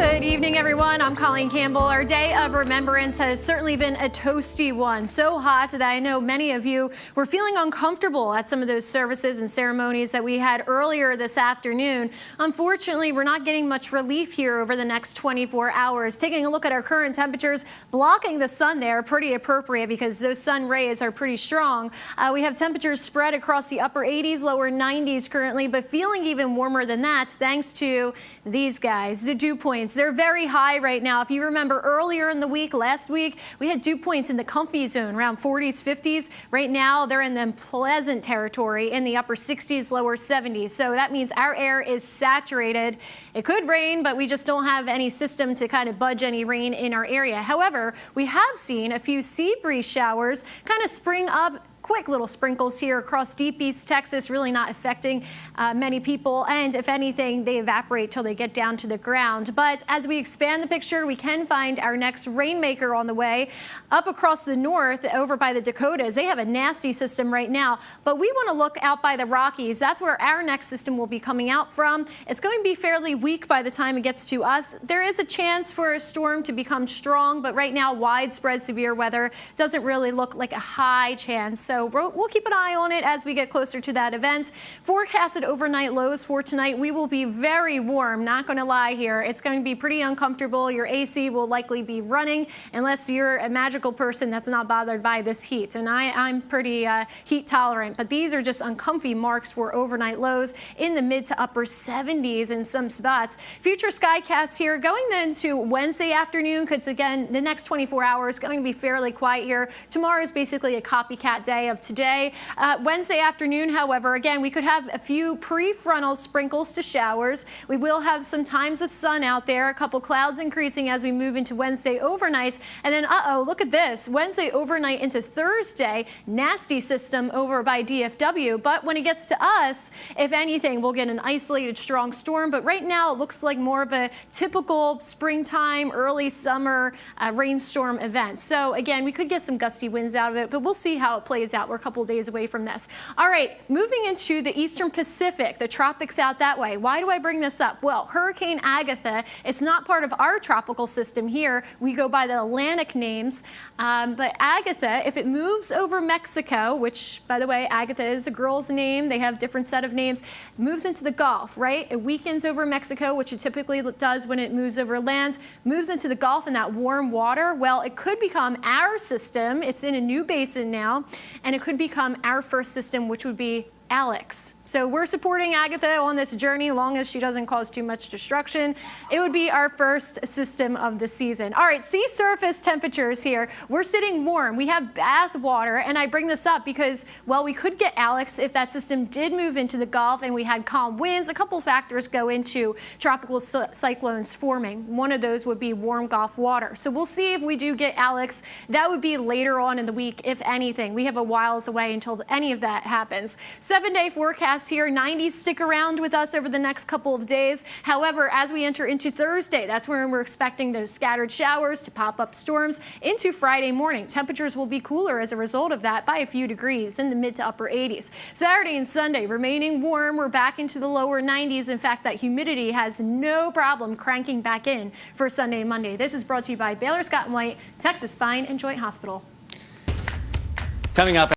Good evening, everyone. I'm Colleen Campbell. Our day of remembrance has certainly been a toasty one. So hot that I know many of you were feeling uncomfortable at some of those services and ceremonies that we had earlier this afternoon. Unfortunately, we're not getting much relief here over the next 24 hours. Taking a look at our current temperatures, blocking the sun there, pretty appropriate because those sun rays are pretty strong. We have temperatures spread across the upper 80s, lower 90s currently, but feeling even warmer than that thanks to these guys, the dew points. They're very high right now. If you remember earlier in the week, last week, we had dew points in the comfy zone around 40s, 50s. Right now, they're in the pleasant territory in the upper 60s, lower 70s. So that means our air is saturated. It could rain, but we just don't have any system to kind of budge any rain in our area. However, we have seen a few sea breeze showers kind of spring up. Quick little sprinkles here across deep East Texas, really not affecting many people. And if anything, they evaporate till they get down to the ground. But as we expand the picture, we can find our next rainmaker on the way. Up across the north, over by the Dakotas, they have a nasty system right now. But we want to look out by the Rockies. That's where our next system will be coming out from. It's going to be fairly weak by the time it gets to us. There is a chance for a storm to become strong, but right now, widespread severe weather doesn't really look like a high chance. So we'll keep an eye on it as we get closer to that event. Forecasted overnight lows for tonight. We will be very warm, not going to lie here. It's going to be pretty uncomfortable. Your AC will likely be running unless you're a magical person that's not bothered by this heat. And I'm pretty heat tolerant, but these are just uncomfy marks for overnight lows in the mid to upper 70s in some spots. Future skycasts here going then to Wednesday afternoon, because again, the next 24 hours going to be fairly quiet here. Tomorrow is basically a copycat day of today. Wednesday afternoon, however, again, we could have a few prefrontal sprinkles to showers. We will have some times of sun out there, a couple clouds increasing as we move into Wednesday overnight. And then, look at this. Wednesday overnight into Thursday, nasty system over by DFW. But when it gets to us, if anything, we'll get an isolated strong storm. But right now, it looks like more of a typical springtime, early summer rainstorm event. So again, we could get some gusty winds out of it, but we'll see how it plays out. We're a couple days away from this. All right, moving into the Eastern Pacific, the tropics out that way. Why do I bring this up? Well, Hurricane Agatha, it's not part of our tropical system here. We go by the Atlantic names. But Agatha, if it moves over Mexico, which, by the way, Agatha is a girl's name. They have different set of names. Moves into the Gulf, right? It weakens over Mexico, which it typically does when it moves over land. Moves into the Gulf in that warm water. Well, it could become our system. It's in a new basin now. And it could become our first system, which would be Alex. So we're supporting Agatha on this journey, as long as she doesn't cause too much destruction. It would be our first system of the season. All right, sea surface temperatures here. We're sitting warm. We have bath water, and I bring this up because, well, we could get Alex if that system did move into the Gulf and we had calm winds. A couple factors go into tropical cyclones forming. One of those would be warm Gulf water. So we'll see if we do get Alex. That would be later on in the week, if anything. We have a whiles away until any of that happens. 7-day forecast here. 90s stick around with us over the next couple of days. However, as we enter into Thursday, that's when we're expecting those scattered showers to pop up storms into Friday morning. Temperatures will be cooler as a result of that by a few degrees in the mid to upper 80s. Saturday and Sunday remaining warm. We're back into the lower 90s. In fact, that humidity has no problem cranking back in for Sunday and Monday. This is brought to you by Baylor Scott & White, Texas Spine and Joint Hospital. Coming up.